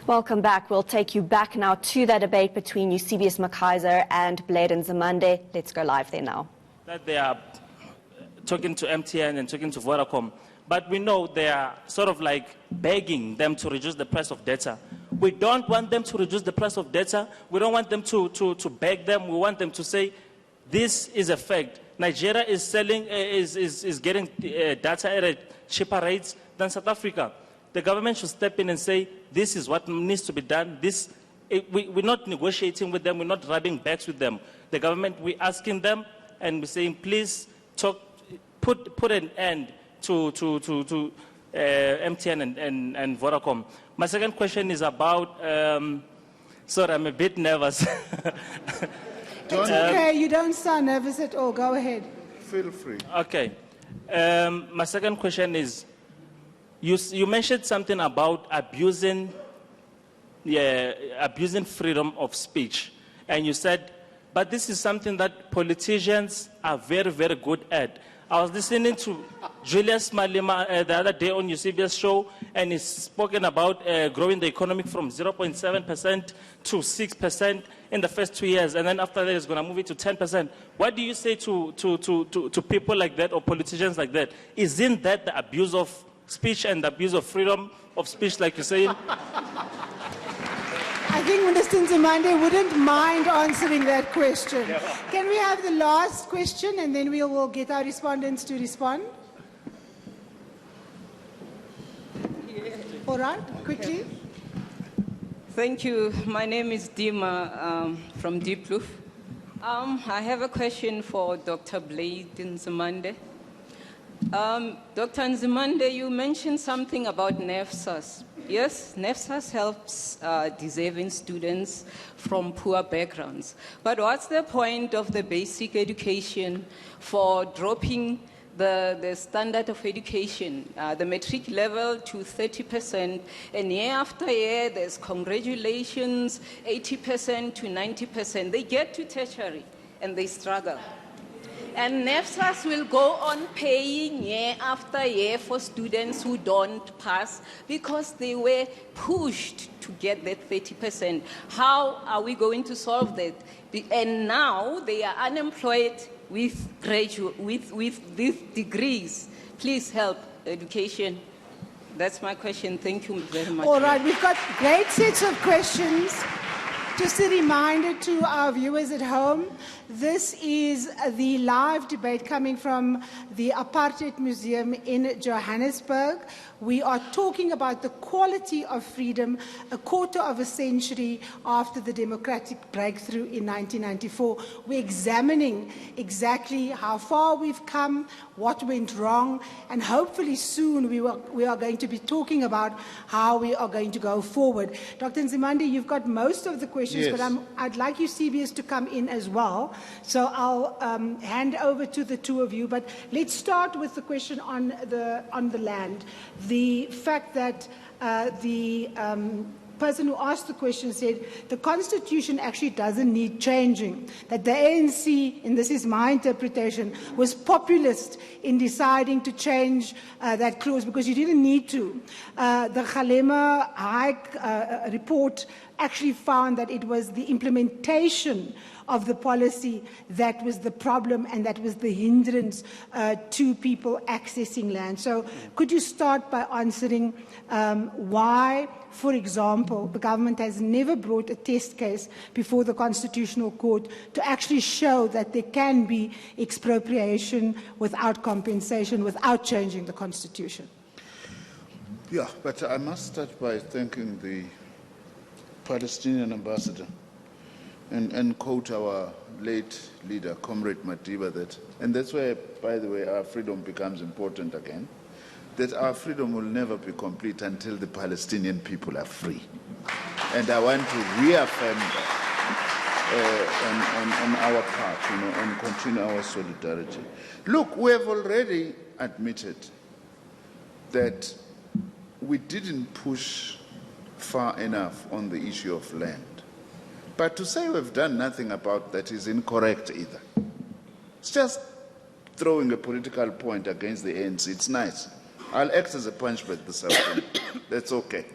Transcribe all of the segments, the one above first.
Welcome back. We'll take you back now to that debate between Eusebius McKaiser and Blade Nzimande. Let's go live there now. That they are talking to MTN and talking to Vodacom, but we know they are sort of like begging them to reduce the price of data. We don't want them to reduce the price of data. We don't want them to beg them. We want them to say, this is a fact. Nigeria is selling, is getting data at a cheaper rates than South Africa. The government should step in and say, this is what needs to be done. We're not negotiating with them. We're not rubbing backs with them. The government, we're asking them and we're saying, please put an end to MTN and Vodacom. My second question is about, sorry, I'm a bit nervous. It's okay, you don't sound nervous at all. Go ahead. Feel free. Okay. My second question is, you mentioned something about abusing freedom of speech. And you said, but this is something that politicians are very, very good at. I was listening to Julius Malema the other day on Eusebius' show, and he's spoken about growing the economy from 0.7% to 6% in the first 2 years, and then after that, he's going to move it to 10%. What do you say to people like that or politicians like that? Isn't that the abuse of speech and the abuse of freedom of speech, like you say? I think Minister Nzimande wouldn't mind answering that question. Yeah. Can we have the last question and then we will get our respondents to respond? Yeah. All right, quickly. Thank you. My name is Dima from Diepkloof. I have a question for Dr. Blade Nzimande. Dr. Nzimande, you mentioned something about NEFSAS. Yes, NEFSAS helps deserving students from poor backgrounds. But what's the point of the basic education for dropping the standard of education, the matric level to 30%, and year after year there's congratulations, 80% to 90%. They get to tertiary and they struggle. And NEFSAS will go on paying year after year for students who don't pass because they were pushed to get that 30%. How are we going to solve that? And now they are unemployed with these degrees. Please help education. That's my question. Thank you very much. All right, we've got great sets of questions. Just a reminder to our viewers at home, this is the live debate coming from the Apartheid Museum in Johannesburg. We are talking about the quality of freedom a quarter of a century after the democratic breakthrough in 1994. We're examining exactly how far we've come, what went wrong, and hopefully soon we are going to be talking about how we are going to go forward. Dr. Nzimande, you've got most of the questions, yes, but I'd like Eusebius to come in as well. So I'll hand over to the two of you, but let's start with the question on the land. The fact that the person who asked the question said the Constitution actually doesn't need changing, that the ANC, and this is my interpretation, was populist in deciding to change that clause because you didn't need to. The Kgalema High report actually found that it was the implementation of the policy that was the problem and that was the hindrance to people accessing land. So could you start by answering why, for example, the government has never brought a test case before the Constitutional Court to actually show that there can be expropriation without compensation, without changing the Constitution? Yeah, but I must start by thanking the Palestinian ambassador and quote our late leader, Comrade Madiba, and that's where, by the way, our freedom becomes important again, that our freedom will never be complete until the Palestinian people are free. And I want to reaffirm that on our part, and continue our solidarity. Look, we have already admitted that we didn't push far enough on the issue of land. But to say we've done nothing about that is incorrect either. It's just throwing a political point against the ANC. It's nice. I'll act as a punchback this afternoon. That's okay.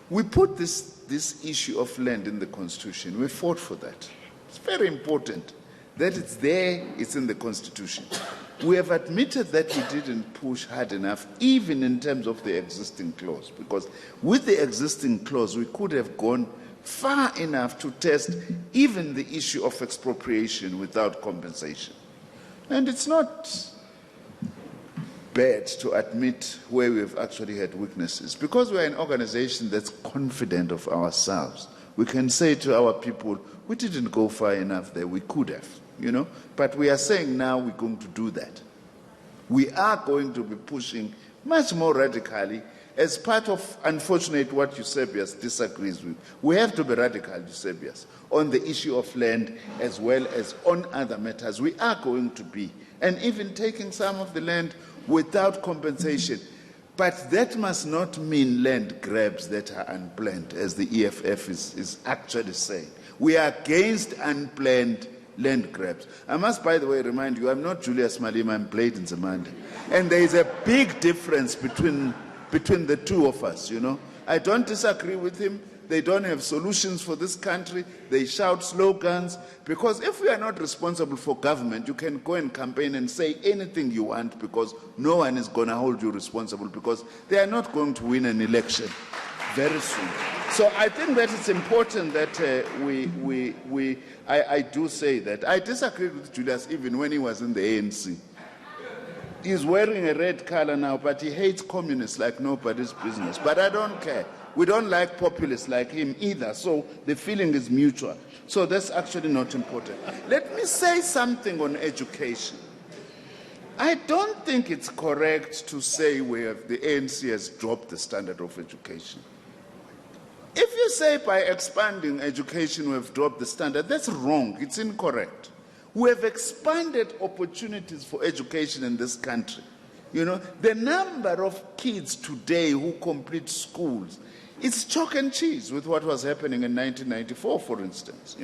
We put this issue of land in the Constitution. We fought for that. It's very important that it's there, it's in the Constitution. We have admitted that we didn't push hard enough, even in terms of the existing clause, because with the existing clause, we could have gone far enough to test even the issue of expropriation without compensation. And it's not bad to admit where we've actually had weaknesses, because we're an organization that's confident of ourselves. We can say to our people, we didn't go far enough there, we could have, but we are saying now we're going to do that. We are going to be pushing much more radically as part of, unfortunately, what Eusebius disagrees with. We have to be radical, Eusebius, on the issue of land as well as on other matters. We are going to be, and even taking some of the land without compensation. But that must not mean land grabs that are unplanned, as the EFF is actually saying. We are against unplanned land grabs. I must, by the way, remind you, I'm not Julius Malema, I'm Blade Nzimande. And there is a big difference between the two of us, I don't disagree with him. They don't have solutions for this country. They shout slogans. Because if we are not responsible for government, you can go and campaign and say anything you want, because no one is going to hold you responsible, because they are not going to win an election very soon. So I think that it's important that I do say that. I disagreed with Julius even when he was in the ANC. He's wearing a red color now, but he hates communists like nobody's business. But I don't care. We don't like populists like him either, so the feeling is mutual. So that's actually not important. Let me say something on education. I don't think it's correct to say the ANC has dropped the standard of education. If you say by expanding education we have dropped the standard, that's wrong. It's incorrect. We have expanded opportunities for education in this country. The number of kids today who complete schools, it's chalk and cheese with what was happening in 1994, for instance,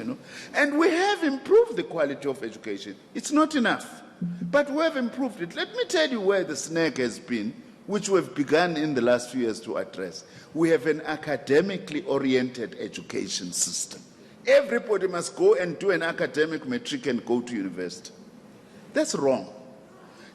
And we have improved the quality of education. It's not enough, but we have improved it. Let me tell you where the snag has been, which we've begun in the last few years to address. We have an academically oriented education system. Everybody must go and do an academic matric and go to university. That's wrong.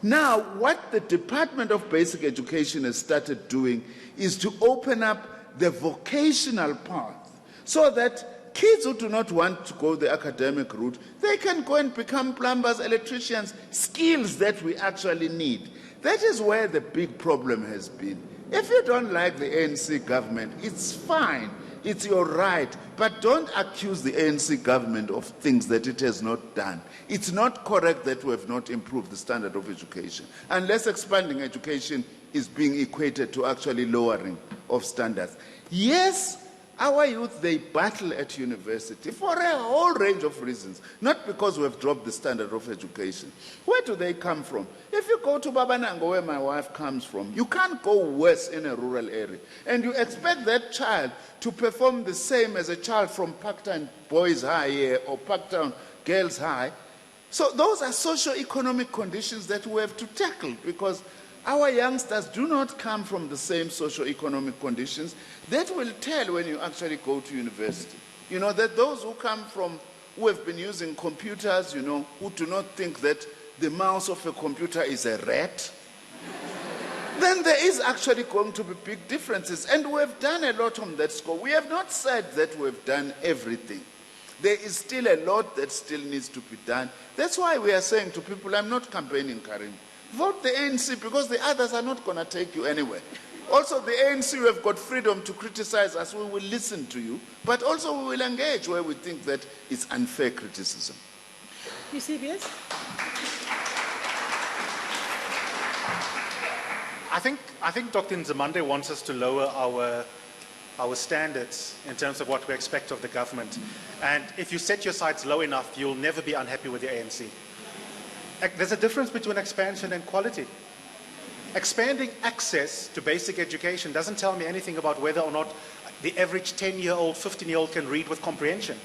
Now, what the Department of Basic Education has started doing is to open up the vocational path, so that kids who do not want to go the academic route, they can go and become plumbers, electricians, skills that we actually need. That is where the big problem has been. If you don't like the ANC government, it's fine. It's your right. But don't accuse the ANC government of things that it has not done. It's not correct that we have not improved the standard of education, unless expanding education is being equated to actually lowering of standards. Yes, our youth, they battle at university for a whole range of reasons, not because we have dropped the standard of education. Where do they come from? If you go to Babanango, where my wife comes from, you can't go worse in a rural area. And you expect that child to perform the same as a child from Parktown Boys High here or Parktown Girls High. So those are socio-economic conditions that we have to tackle, because our youngsters do not come from the same socio-economic conditions. That will tell when you actually go to university. That those who come from, who have been using computers, who do not think that the mouse of a computer is a rat, then there is actually going to be big differences. And we have done a lot on that score. We have not said that we have done everything. There is still a lot that still needs to be done. That's why we are saying to people, I'm not campaigning, Karim. Vote the ANC, because the others are not going to take you anywhere. Also, the ANC, you have got freedom to criticize us. We will listen to you. But also we will engage where we think that it's unfair criticism. Eusebius? I think Dr. Nzimande wants us to lower our standards in terms of what we expect of the government. And if you set your sights low enough, you'll never be unhappy with the ANC. There's a difference between expansion and quality. Expanding access to basic education doesn't tell me anything about whether or not the average 10-year-old, 15-year-old can read with comprehension.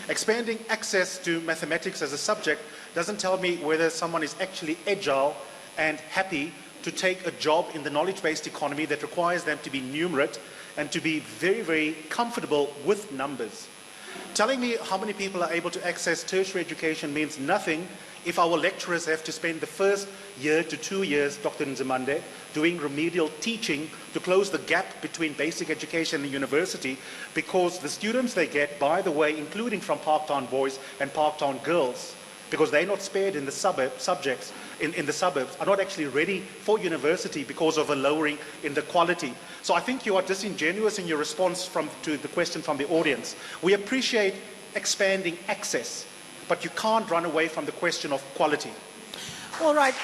Expanding access to mathematics as a subject doesn't tell me whether someone is actually agile and happy to take a job in the knowledge-based economy that requires them to be numerate and to be very, very comfortable with numbers. Telling me how many people are able to access tertiary education means nothing if our lecturers have to spend the first year to 2 years, Dr. Nzimande, doing remedial teaching to close the gap between basic education and university, because the students they get, by the way, including from Parktown boys and Parktown girls, because they're not spared in the subjects in the suburbs, are not actually ready for university because of a lowering in the quality. So I think you are disingenuous in your response to the question from the audience. We appreciate expanding access, but you can't run away from the question of quality. All right.